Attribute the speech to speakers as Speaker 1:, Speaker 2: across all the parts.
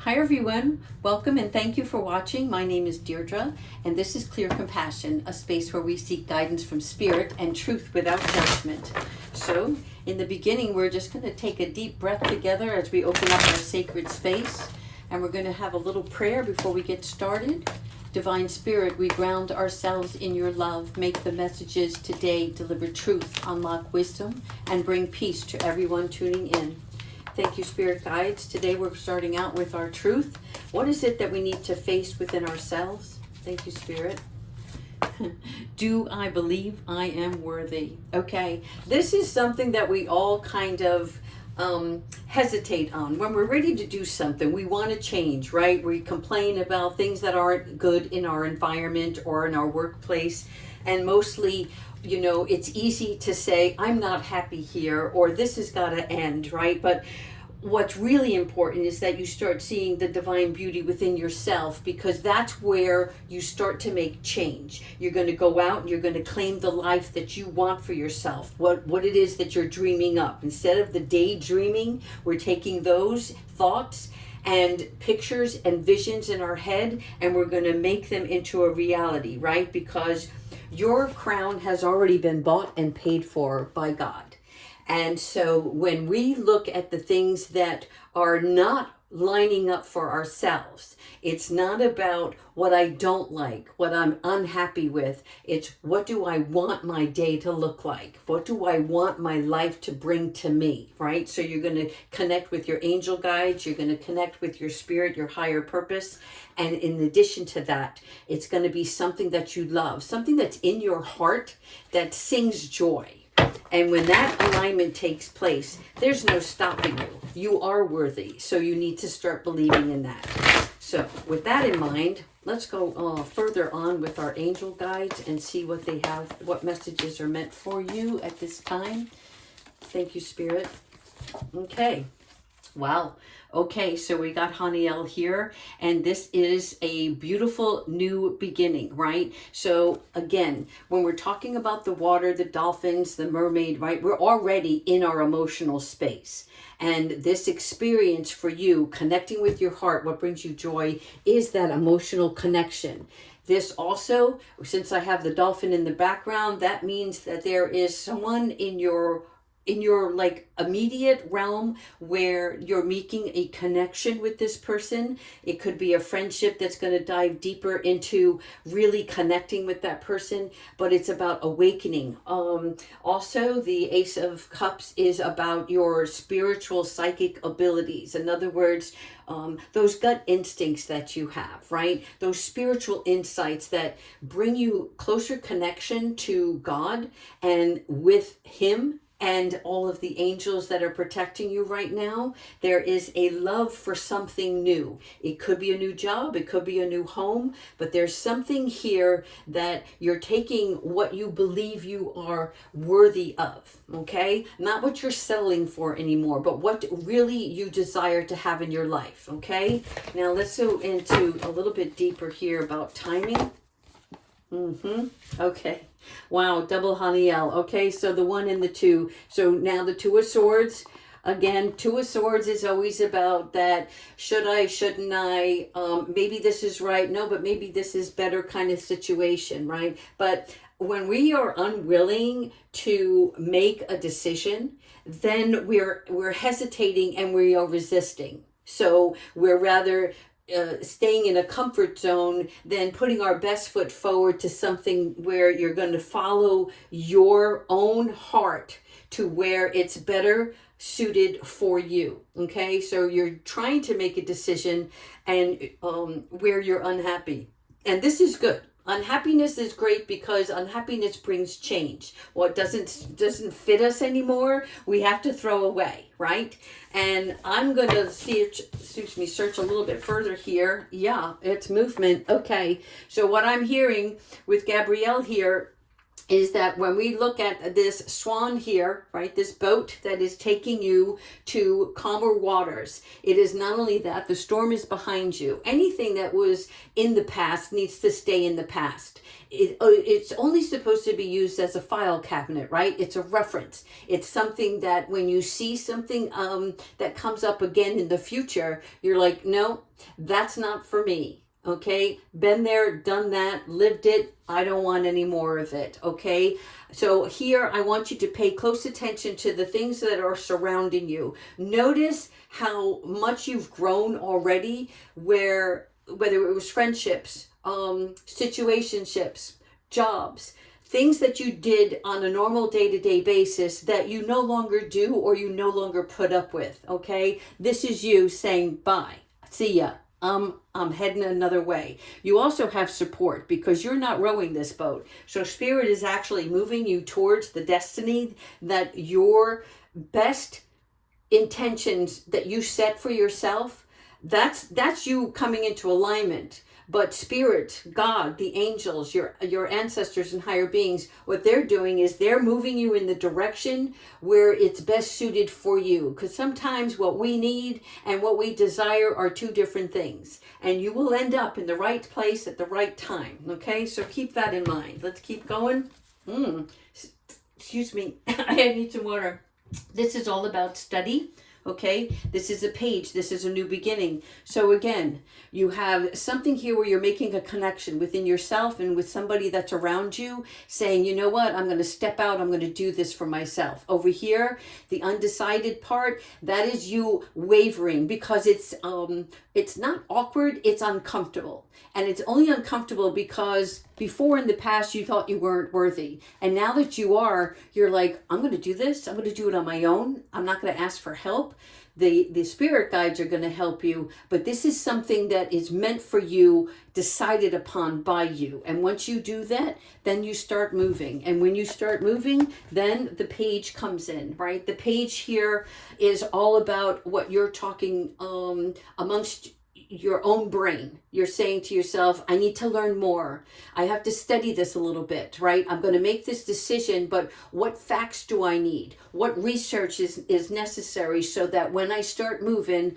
Speaker 1: Hi everyone, welcome and thank you for watching. My name is Deirdre and this is Clear Compassion, a space where we seek guidance from spirit and truth without judgment. So in the beginning, we're just going to take a deep breath together as we open up our sacred space, and we're going to have a little prayer before we get started. Divine Spirit, we ground ourselves in your love. Make the messages today deliver truth, unlock wisdom, and bring peace to everyone tuning in. Thank you, Spirit Guides. Today we're starting out with our truth. What is it that we need to face within ourselves? Thank you, Spirit. Do I believe I am worthy? Okay, this is something that we all kind of hesitate on. When we're ready to do something, we want to change, right? We complain about things that aren't good in our environment or in our workplace. And mostly, it's easy to say, I'm not happy here, or this has got to end, right? But what's really important is that you start seeing the divine beauty within yourself, because that's where you start to make change. You're going to go out and you're going to claim the life that you want for yourself, what it is that you're dreaming up. Instead of the daydreaming, we're taking those thoughts and pictures and visions in our head, and we're going to make them into a reality, right? Because your crown has already been bought and paid for by God. And so when we look at the things that are not lining up for ourselves, it's not about what I don't like, what I'm unhappy with. It's what do I want my day to look like? What do I want my life to bring to me, right? So you're going to connect with your angel guides. You're going to connect with your spirit, your higher purpose. And in addition to that, it's going to be something that you love, something that's in your heart that sings joy. And when that alignment takes place, there's no stopping you. You are worthy. So you need to start believing in that. So with that in mind, let's go further on with our angel guides and see what they have, what messages are meant for you at this time. Thank you, Spirit. Okay. Wow. Okay, so we got Haniel here, and this is a beautiful new beginning, right? So again, when we're talking about the water, the dolphins, the mermaid, right? We're already in our emotional space. And this experience for you, connecting with your heart, what brings you joy, is that emotional connection. This also, since I have the dolphin in the background, that means that there is someone in your like immediate realm where you're making a connection with this person. It could be a friendship that's going to dive deeper into really connecting with that person, but it's about awakening. Also, the Ace of Cups is about your spiritual psychic abilities. In other words, those gut instincts that you have, right? Those spiritual insights that bring you closer connection to God and with Him and all of the angels that are protecting you right now. There is a love for something new. It could be a new job, it could be a new home, but there's something here that you're taking what you believe you are worthy of, okay? Not what you're settling for anymore, but what really you desire to have in your life, okay? Now let's go into a little bit deeper here about timing. Okay. Wow, double Haniel. Okay, so the 1 and the 2. So now the 2 of Swords. Again, 2 of Swords is always about that should I, shouldn't I, maybe this is right, no, but maybe this is better kind of situation, right? But when we are unwilling to make a decision, then we're hesitating and we are resisting. So we're rather staying in a comfort zone than putting our best foot forward to something where you're going to follow your own heart to where it's better suited for you. Okay, so you're trying to make a decision and where you're unhappy, and this is good. Unhappiness is great because unhappiness brings change. What doesn't fit us anymore, we have to throw away, right? And I'm going to search a little bit further here. Yeah, it's movement. Okay, so what I'm hearing with Gabrielle here is that when we look at this swan here, right, this boat that is taking you to calmer waters, it is not only that the storm is behind you. Anything that was in the past needs to stay in the past. It's only supposed to be used as a file cabinet, right? It's a reference. It's something that when you see something that comes up again in the future, you're like, no, that's not for me. Okay, been there, done that, lived it. I don't want any more of it. Okay, so here I want you to pay close attention to the things that are surrounding you. Notice how much you've grown already, whether it was friendships, situationships, jobs, things that you did on a normal day-to-day basis that you no longer do or you no longer put up with. Okay, this is you saying bye, see ya. I'm heading another way. You also have support because you're not rowing this boat. So Spirit is actually moving you towards the destiny that your best intentions that you set for yourself, that's you coming into alignment. But Spirit, God, the angels, your ancestors and higher beings, what they're doing is they're moving you in the direction where it's best suited for you. Because sometimes what we need and what we desire are two different things. And you will end up in the right place at the right time. Okay, so keep that in mind. Let's keep going. Excuse me, I need some water. This is all about study. Okay, this is a page, this is a new beginning. So again, you have something here where you're making a connection within yourself and with somebody that's around you, saying, you know what, I'm going to step out, I'm going to do this for myself. Over here, the undecided part, that is you wavering because it's not awkward, it's uncomfortable. And it's only uncomfortable because before in the past you thought you weren't worthy. And now that you are, you're like, I'm going to do this. I'm going to do it on my own. I'm not going to ask for help. The spirit guides are going to help you. But this is something that is meant for you, decided upon by you. And once you do that, then you start moving. And when you start moving, then the page comes in, right? The page here is all about what you're talking amongst your own brain. You're saying to yourself, I need to learn more. I have to study this a little bit, right? I'm going to make this decision, but what facts do I need? What research is necessary so that when I start moving,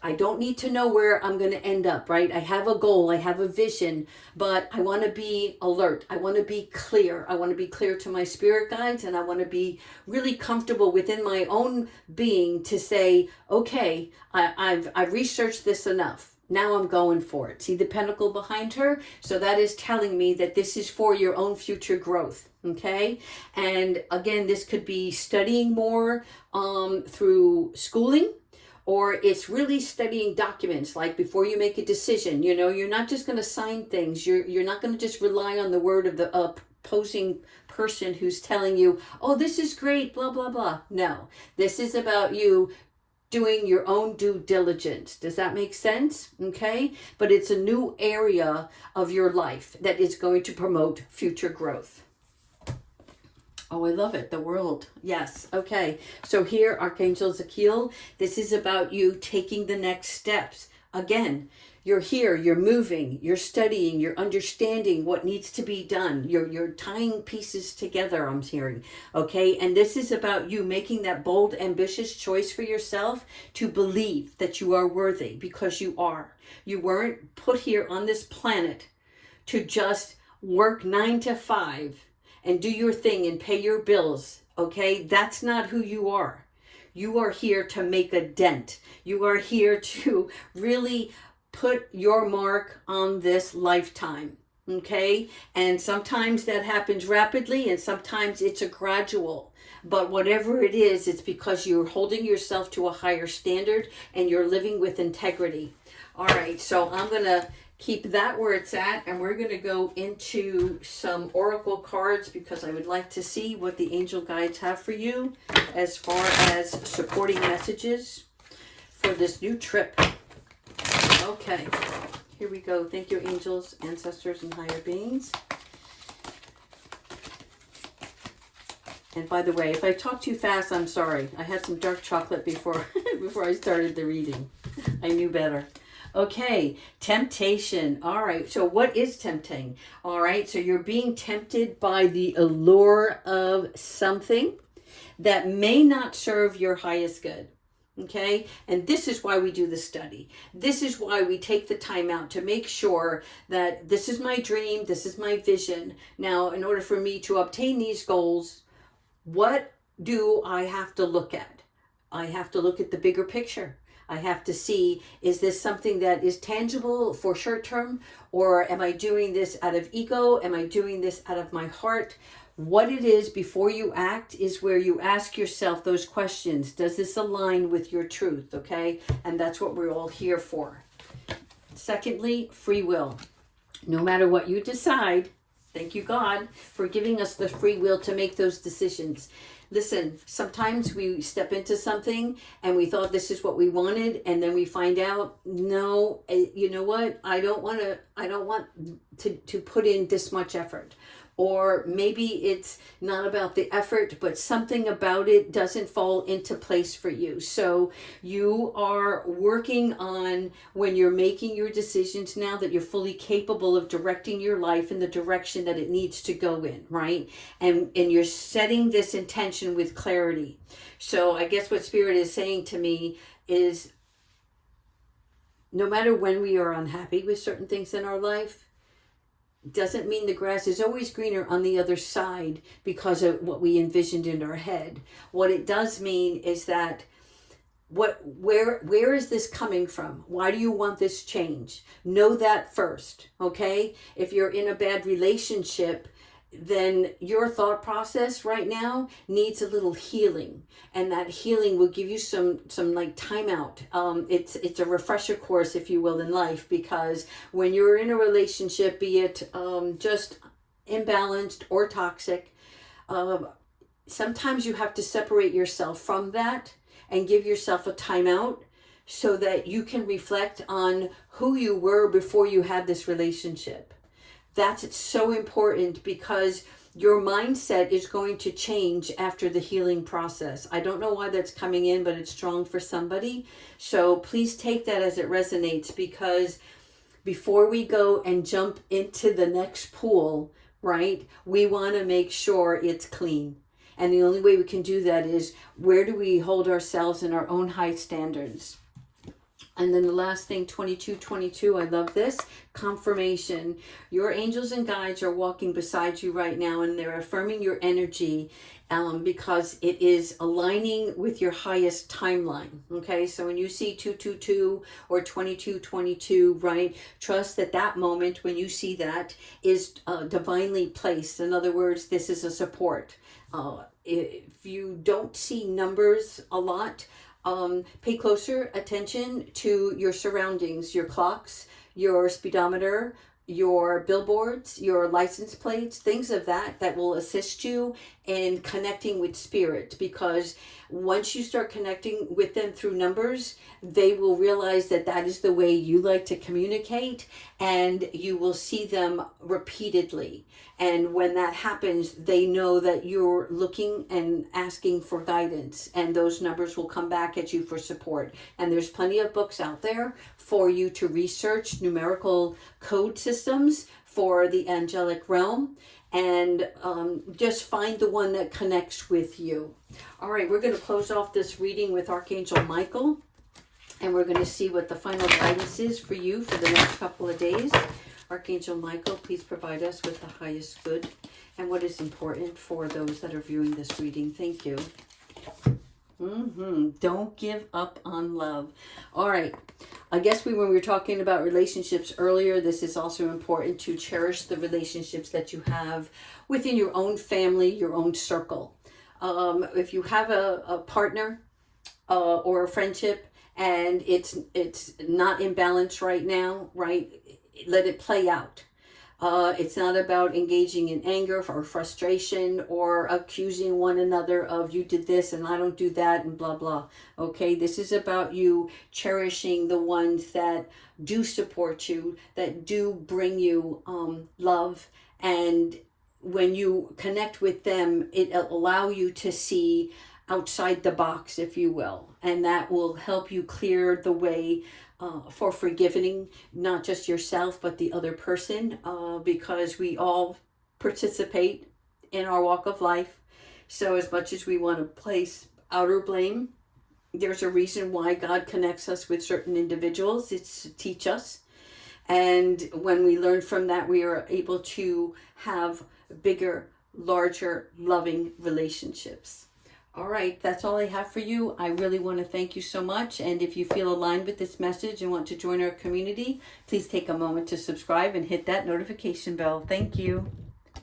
Speaker 1: I don't need to know where I'm going to end up, right? I have a goal, I have a vision, but I want to be alert. I want to be clear. I want to be clear to my spirit guides, and I want to be really comfortable within my own being to say, okay, I've researched this enough. Now I'm going for it. See the pentacle behind her? So that is telling me that this is for your own future growth. Okay. And again, this could be studying more through schooling, or it's really studying documents. Like before you make a decision, you know, you're not just going to sign things. You're not going to just rely on the word of the opposing person who's telling you, oh, this is great, blah, blah, blah. No, this is about you doing your own due diligence. Does that make sense? Okay. But it's a new area of your life that is going to promote future growth. Oh, I love it. The world. Yes. Okay. So here, Archangel Zachiel, this is about you taking the next steps. Again, you're here, you're moving, you're studying, you're understanding what needs to be done. You're tying pieces together, I'm hearing. Okay. And this is about you making that bold, ambitious choice for yourself to believe that you are worthy, because you are. You weren't put here on this planet to just work 9 to 5 and do your thing and pay your bills. Okay. That's not who you are. You are here to make a dent. You are here to really put your mark on this lifetime. Okay. And sometimes that happens rapidly and sometimes it's a gradual. But whatever it is, it's because you're holding yourself to a higher standard and you're living with integrity. All right. So I'm going to keep that where it's at, and we're going to go into some oracle cards because I would like to see what the angel guides have for you as far as supporting messages for this new trip. Okay, here we go. Thank you, angels, ancestors, and higher beings. And by the way, if I talk too fast, I'm sorry. I had some dark chocolate before I started the reading. I knew better. Okay, temptation. All right, so what is tempting? All right, so you're being tempted by the allure of something that may not serve your highest good. Okay, and this is why we do the study. This is why we take the time out to make sure that this is my dream, this is my vision. Now, in order for me to obtain these goals, what do I have to look at? I have to look at the bigger picture. I have to see, is this something that is tangible for short term, or am I doing this out of ego? Am I doing this out of my heart? What it is before you act is where you ask yourself those questions. Does this align with your truth? Okay. And that's what we're all here for. Secondly, free will. No matter what you decide, thank you, God, for giving us the free will to make those decisions. Listen, sometimes we step into something and we thought this is what we wanted, and then we find out, no, you know what? I don't want to put in this much effort. Or maybe it's not about the effort, but something about it doesn't fall into place for you. So you are working on, when you're making your decisions now, that you're fully capable of directing your life in the direction that it needs to go in, right? And you're setting this intention with clarity. So I guess what Spirit is saying to me is, no matter when we are unhappy with certain things in our life, doesn't mean the grass is always greener on the other side because of what we envisioned in our head. What it does mean is that where is this coming from? Why do you want this change? Know that first, okay? If you're in a bad relationship, then your thought process right now needs a little healing, and that healing will give you some like timeout. It's a refresher course, if you will, in life, because when you're in a relationship, be it just imbalanced or toxic, sometimes you have to separate yourself from that and give yourself a timeout so that you can reflect on who you were before you had this relationship. That's so important, because your mindset is going to change after the healing process. I don't know why that's coming in, but it's strong for somebody. So please take that as it resonates, because before we go and jump into the next pool, right, we want to make sure it's clean. And the only way we can do that is, where do we hold ourselves in our own high standards? And then the last thing, 2222, I love this, confirmation. Your angels and guides are walking beside you right now, and they're affirming your energy because it is aligning with your highest timeline. Okay, so when you see 222 or 2222, right, trust that that moment when you see that is divinely placed. In other words, this is a support. If you don't see numbers a lot, pay closer attention to your surroundings, your clocks, your speedometer, your billboards, your license plates, things of that will assist you in connecting with spirit, because once you start connecting with them through numbers, they will realize that that is the way you like to communicate, and you will see them repeatedly. And when that happens, they know that you're looking and asking for guidance, and those numbers will come back at you for support. And there's plenty of books out there for you to research numerical code systems for the angelic realm, and just find the one that connects with you. All right, we're going to close off this reading with Archangel Michael, and we're going to see what the final guidance is for you for the next couple of days. Archangel Michael, please provide us with the highest good and what is important for those that are viewing this reading. Thank you. Don't give up on love. All right. I guess when we were talking about relationships earlier, this is also important to cherish the relationships that you have within your own family, your own circle. If you have a partner or a friendship and it's not in balance right now, right? Let it play out. It's not about engaging in anger or frustration or accusing one another of, you did this and I don't do that and blah, blah. Okay, this is about you cherishing the ones that do support you, that do bring you love. And when you connect with them, it'll allow you to see outside the box, if you will. And that will help you clear the way for forgiving not just yourself but the other person, because we all participate in our walk of life. So as much as we want to place outer blame, there's a reason why God connects us with certain individuals. It's to teach us. And when we learn from that, we are able to have bigger, larger, loving relationships. All right, that's all I have for you. I really want to thank you so much. And if you feel aligned with this message and want to join our community, please take a moment to subscribe and hit that notification bell. Thank you.